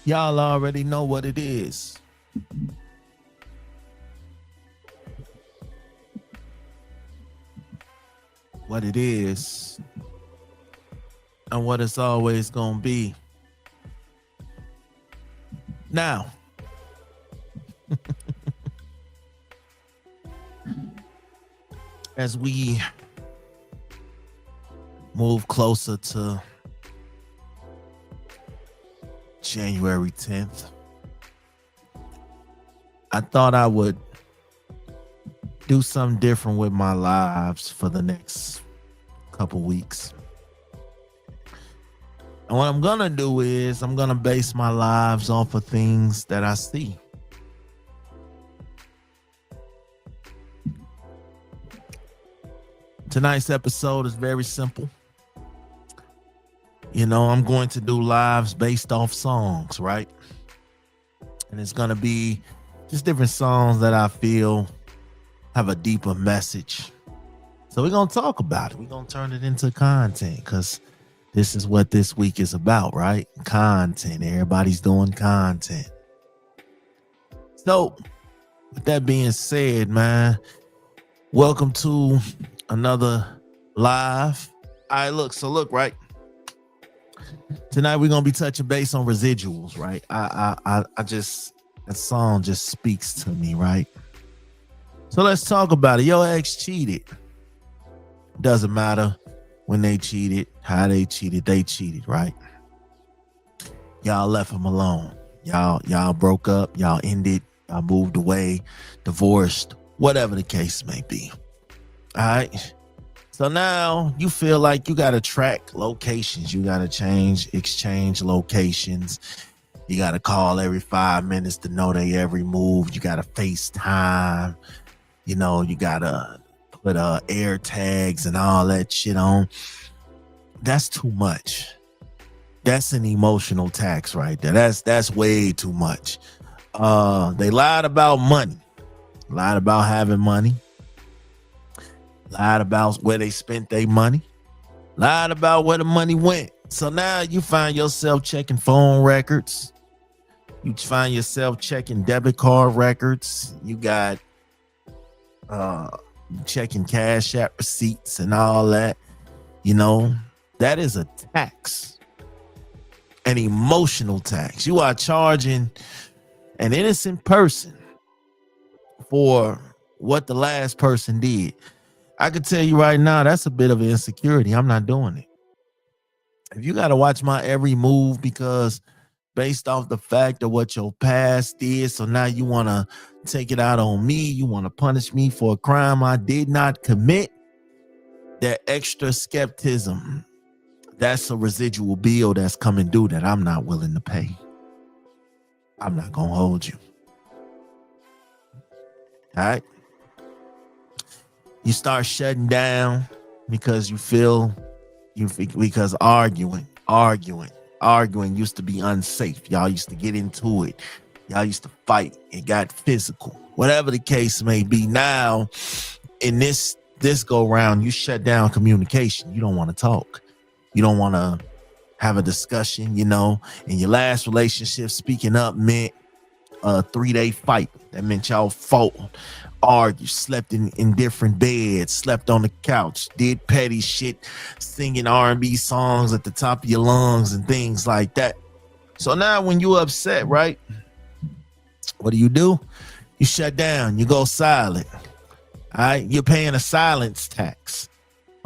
Y'all already know what it is. What it is and what it's always gonna be. Now, as we move closer to January 10th, I thought I would do something different with my lives for the next couple weeks. And what I'm gonna do is I'm gonna base my lives off of things that I see. Tonight's episode is very simple. You know, I'm going to do lives based off songs, right? And it's gonna be just different songs that I feel have a deeper message. So we're gonna talk about it. We're gonna turn it into content because this is what this week is about, right? Content. Everybody's doing content. So, with that being said, man, welcome to another live. All right, look, right? Tonight we're gonna be touching base on residuals, right? I just that song just speaks to me, right? So let's talk about it. Your ex cheated. Doesn't matter when they cheated, how they cheated, right? Y'all left them alone. Y'all broke up, y'all ended, y'all moved away, divorced, whatever the case may be. All right. So now you feel like you got to track locations. You got to exchange locations. You got to call every 5 minutes to know they every move. You got to FaceTime. You know, you got to put air tags and all that shit on. That's too much. That's an emotional tax right there. That's way too much. They lied about money. Lied about having money. Lied about where they spent their money. Lied about where the money went. So now you find yourself checking phone records. You find yourself checking debit card records. You got checking Cash App receipts and all that. You know, that is a tax. An emotional tax. You are charging an innocent person for what the last person did. I can tell you right now, that's a bit of an insecurity. I'm not doing it. If you got to watch my every move because based off the fact of what your past did, so now you want to take it out on me, you want to punish me for a crime I did not commit, that extra skepticism, that's a residual bill that's coming due that I'm not willing to pay. I'm not going to hold you. All right? You start shutting down because because arguing used to be unsafe. Y'all used to get into it. Y'all used to fight. It got physical. Whatever the case may be. Now, in this go round, you shut down communication. You don't want to talk. You don't want to have a discussion, you know. In your last relationship, speaking up meant a 3-day fight. That meant y'all fought, argued, slept in different beds, slept on the couch, did petty shit, singing R&B songs at the top of your lungs and things like that. So now when you upset, right, what do? You shut down. You go silent. All right? You're paying a silence tax,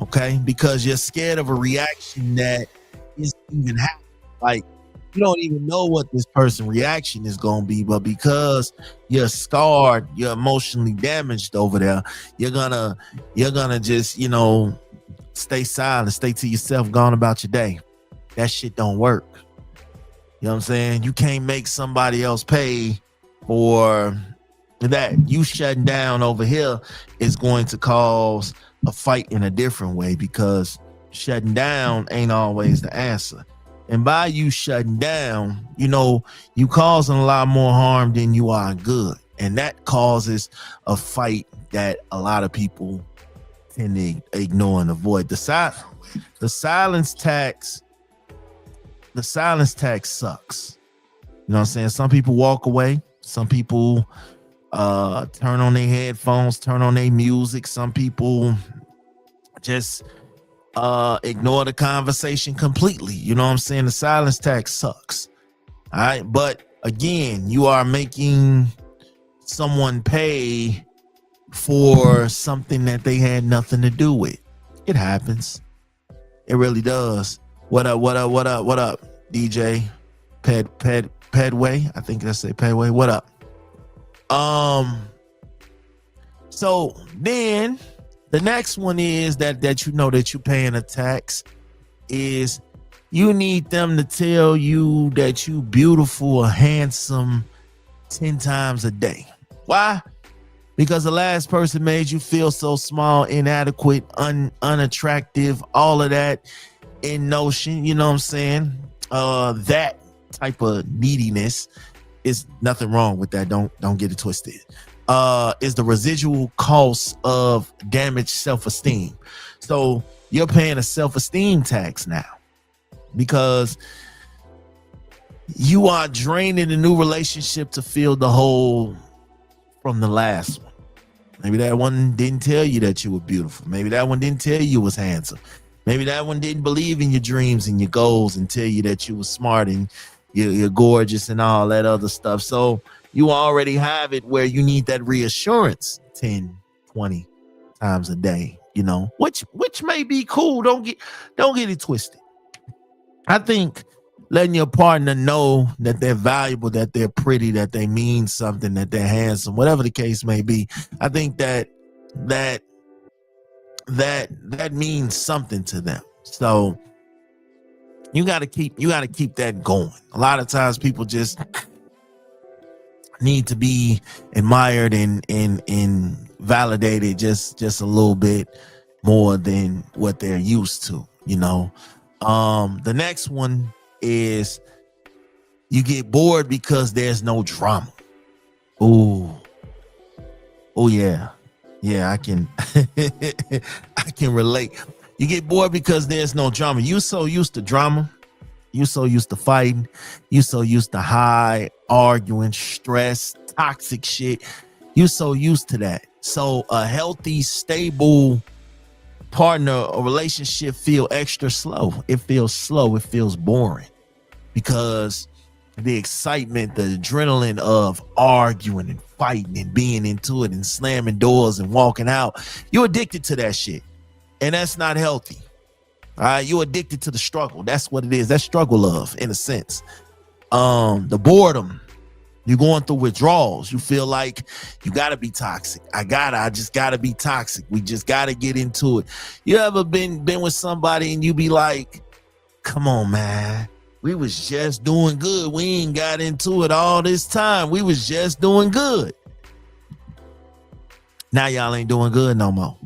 okay? Because you're scared of a reaction that isn't even happening. Like, you don't even know what this person's reaction is going to be, but because you're scarred, you're emotionally damaged over there, you're gonna just, you know, stay silent, stay to yourself, gone about your day. That shit don't work. You know what I'm saying? You can't make somebody else pay for that. You shutting down over here is going to cause a fight in a different way, because shutting down ain't always the answer. And by you shutting down, you know, you causing a lot more harm than you are good. And that causes a fight that a lot of people tend to ignore and avoid. The silence tax sucks. You know what I'm saying? Some people walk away. Some people turn on their headphones, turn on their music. Some people just ignore the conversation completely. You know what I'm saying? The silence tax sucks. All right. But again, you are making someone pay for something that they had nothing to do with. It happens. It really does. What up, DJ Pedway? I think that's say Pedway. What up? So then the next one is that you know that you're paying a tax is you need them to tell you that you beautiful or handsome 10 times a day. Why? Because the last person made you feel so small, inadequate, unattractive, all of that in notion, you know what I'm saying? That type of neediness is nothing wrong with that. Don't get it twisted. Is the residual cost of damaged self-esteem. So you're paying a self-esteem tax now because you are draining the new relationship to fill the hole from the last one. Maybe that one didn't tell you that you were beautiful. Maybe that one didn't tell you was handsome. Maybe that one didn't believe in your dreams and your goals and tell you that you were smart and you're gorgeous and all that other stuff. So you already have it where you need that reassurance 10, 20 times a day, you know, which may be cool. Don't get it twisted. I think letting your partner know that they're valuable, that they're pretty, that they mean something, that they're handsome, whatever the case may be. I think that means something to them. So you got to keep that going. A lot of times people just need to be admired and validated just a little bit more than what they're used to, you know. The next one is you get bored because there's no drama. Oh yeah, I can I can relate. You get bored because there's no drama. You so used to drama. You so used to fighting. You so used to high arguing, stress, toxic shit. You so used to that. So a healthy, stable partner or relationship feel extra slow. It feels slow. It feels boring because the excitement, the adrenaline of arguing and fighting and being into it and slamming doors and walking out, you're addicted to that shit. And that's not healthy. All right, you're addicted to the struggle. That's what it is. That's struggle love in a sense. The boredom, you're going through withdrawals. You feel like you gotta be toxic. I just gotta be toxic. We just gotta get into it. You ever been with somebody and you be like, come on, man. We was just doing good. We ain't got into it all this time. We was just doing good. Now y'all ain't doing good no more.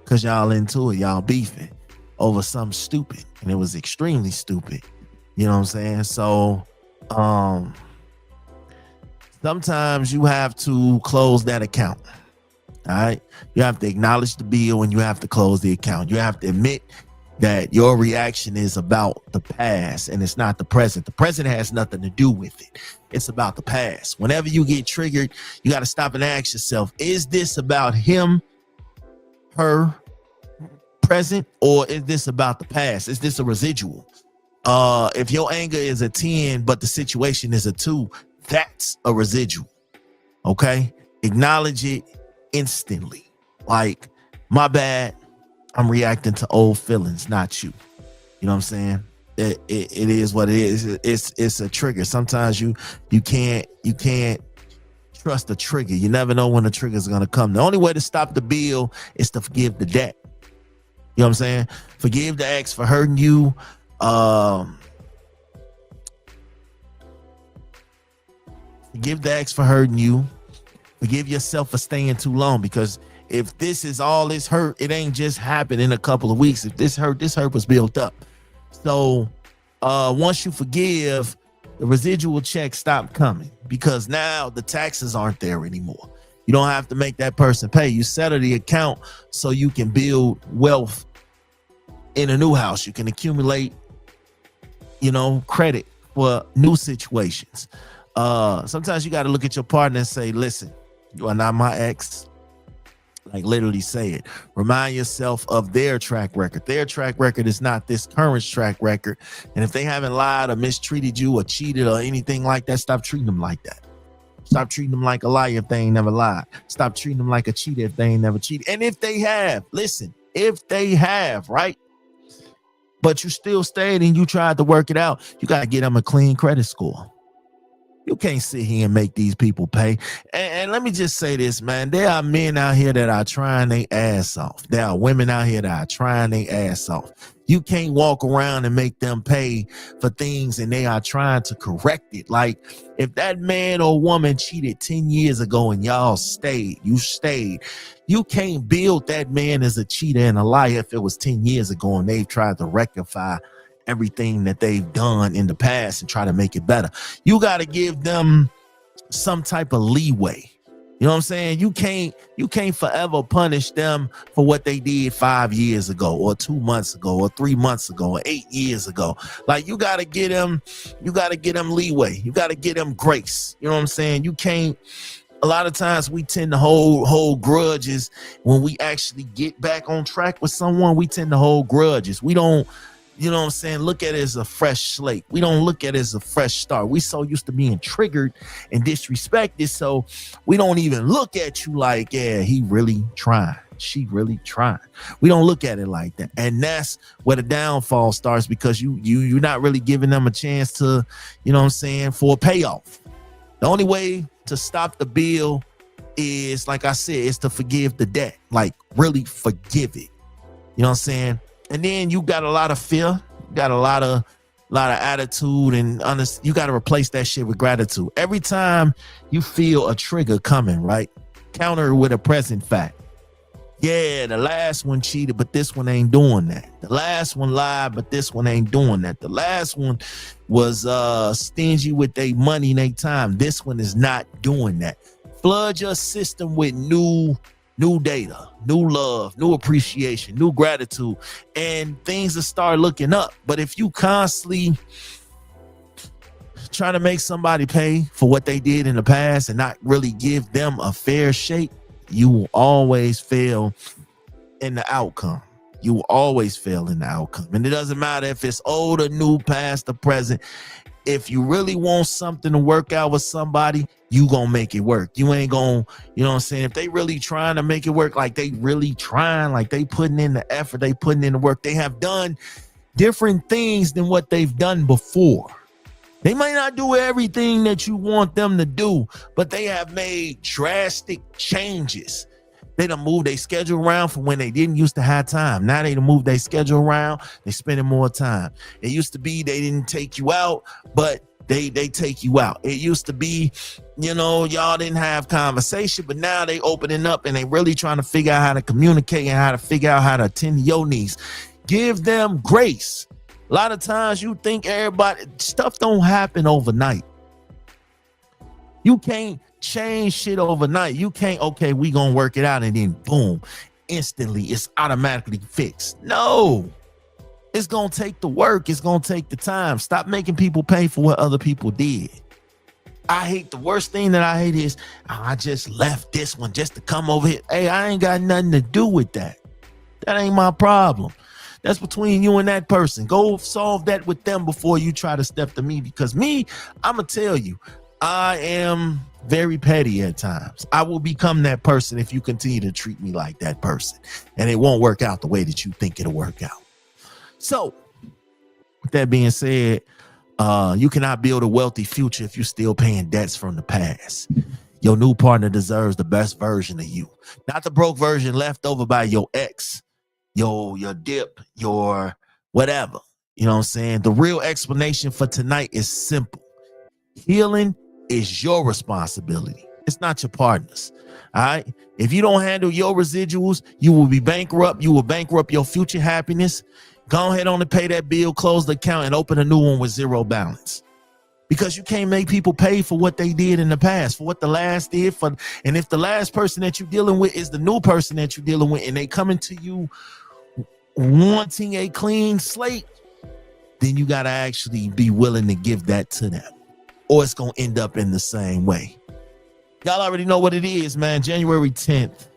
Cause y'all into it. Y'all beefing over something stupid. And it was extremely stupid. You know what I'm saying? So sometimes you have to close that account. All right. You have to acknowledge the bill and you have to close the account. You have to admit that your reaction is about the past and it's not the present. The present has nothing to do with it. It's about the past. Whenever you get triggered, you got to stop and ask yourself, is this about him, her, present, or is this about the past? Is this a residual? If your anger is a 10, but the situation is a 2, that's a residual. Okay? Acknowledge it instantly. Like, my bad. I'm reacting to old feelings, not you. You know what I'm saying? It is what it is. It's a trigger. Sometimes you can't trust the trigger. You never know when the trigger is gonna come. The only way to stop the bill is to forgive the debt. You know what I'm saying? Forgive the ex for hurting you. Forgive the ex for hurting you. Forgive yourself for staying too long, because if this is all this hurt, it ain't just happened in a couple of weeks. If this hurt was built up. So once you forgive, the residual checks stop coming because now the taxes aren't there anymore. You don't have to make that person pay. You settle the account so you can build wealth in a new house. You can accumulate, credit for new situations. Sometimes you got to look at your partner and say, listen, you are not my ex. Like literally say it. Remind yourself of their track record. Their track record is not this current track record. And if they haven't lied or mistreated you or cheated or anything like that, stop treating them like that. Stop treating them like a liar if they ain't never lied. Stop treating them like a cheater if they ain't never cheated. And if they have, listen, if they have, right? But you still stayed and you tried to work it out, you got to get them a clean credit score. You can't sit here and make these people pay. And let me just say this, man. There are men out here that are trying their ass off. There are women out here that are trying their ass off. You can't walk around and make them pay for things and they are trying to correct it. Like if that man or woman cheated 10 years ago and y'all stayed, you can't build that man as a cheater and a liar if it was 10 years ago and they've tried to rectify everything that they've done in the past and try to make it better. You got to give them some type of leeway. You know what I'm saying? You can't forever punish them for what they did 5 years ago or 2 months ago or 3 months ago or 8 years ago. Like you got to get them leeway. You got to get them grace. You know what I'm saying? You can't. A lot of times we tend to hold grudges when we actually get back on track with someone. We tend to hold grudges. We don't, you know what I'm saying, look at it as a fresh slate. We don't look at it as a fresh start. We so used to being triggered and disrespected, so we don't even look at you like, yeah, he really trying. She really trying. We don't look at it like that. And that's where the downfall starts, because you're not really giving them a chance to, you know what I'm saying, for a payoff. The only way to stop the bill is, like I said, is to forgive the debt. Like really forgive it. You know what I'm saying? And then you got a lot of fear, you got a lot of attitude, and you got to replace that shit with gratitude. Every time you feel a trigger coming, right? Counter it with a present fact. Yeah, the last one cheated, but this one ain't doing that. The last one lied, but this one ain't doing that. The last one was stingy with their money and their time. This one is not doing that. Flood your system with new data, new love, new appreciation, new gratitude, and things will start looking up. But if you constantly trying to make somebody pay for what they did in the past and not really give them a fair shake, you will always fail in the outcome. You will always fail in the outcome. And it doesn't matter if it's old or new, past or present. If you really want something to work out with somebody, you gonna make it work. You ain't gonna, you know what I'm saying? If they really trying to make it work, like they really trying, like they putting in the effort, they putting in the work, they have done different things than what they've done before. They might not do everything that you want them to do, but they have made drastic changes. They done moved their schedule around from when they didn't used to have time. Now they done moved their schedule around. They spending more time. It used to be they didn't take you out, but they take you out. It used to be, you know, y'all didn't have conversation, but now they opening up and they really trying to figure out how to communicate and how to figure out how to attend to your needs. Give them grace. A lot of times you think everybody, stuff don't happen overnight. You can't change shit overnight. You can't, okay, we gonna work it out and then boom, instantly it's automatically fixed. No, it's gonna take the work. It's gonna take the time. Stop making people pay for what other people did. I hate, the worst thing that I hate is, I just left this one just to come over here. Hey, I ain't got nothing to do with that. That ain't my problem. That's between you and that person. Go solve that with them before you try to step to me, because me, I'm gonna tell you, I am very petty at times. I will become that person if you continue to treat me like that person, and it won't work out the way that you think it'll work out. So with that being said, you cannot build a wealthy future if you're still paying debts from the past. Your new partner deserves the best version of you, not the broke version left over by your ex, your dip, your whatever. You know what I'm saying? The real explanation for tonight is simple. Healing is your responsibility. It's not your partner's. All right. If you don't handle your residuals, you will be bankrupt. You will bankrupt your future happiness. Go ahead on and pay that bill, close the account, and open a new one with zero balance. Because you can't make people pay for what they did in the past, for what the last did. And if the last person that you're dealing with is the new person that you're dealing with, and they coming to you wanting a clean slate, then you got to actually be willing to give that to them. or it's gonna end up in the same way. Y'all already know what it is, man. January 10th,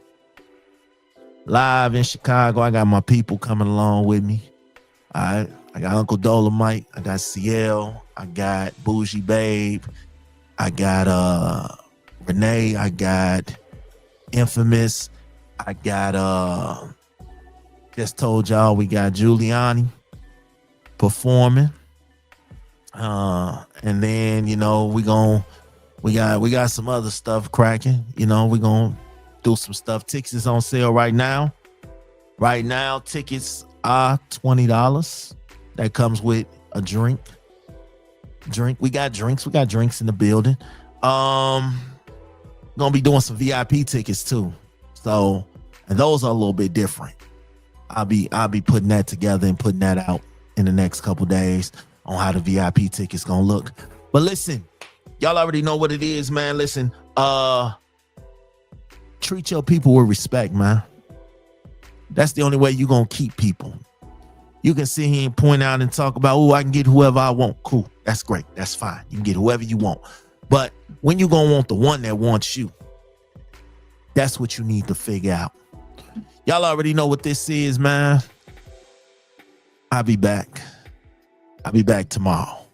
live in Chicago. I got my people coming along with me. All right, I got Uncle Dolomite, I got CL, I got Bougie Babe, I got Renee, I got Infamous, I got just told y'all we got Giuliani performing. And then, you know, we got some other stuff cracking. You know, we gonna do some stuff. Tickets is on sale right now. Right now, tickets are $20. That comes with a drink. We got drinks in the building. Gonna be doing some VIP tickets too. So, and those are a little bit different. I'll be putting that together and putting that out in the next couple days on how the VIP tickets gonna look. But listen, y'all already know what it is, man. Listen, treat your people with respect, man. That's the only way you're gonna keep people. You can sit here and point out and talk about, oh, I can get whoever I want. Cool, that's great, that's fine. You can get whoever you want. But when you gonna want the one that wants you, that's what you need to figure out. Y'all already know what this is, man. I'll be back tomorrow.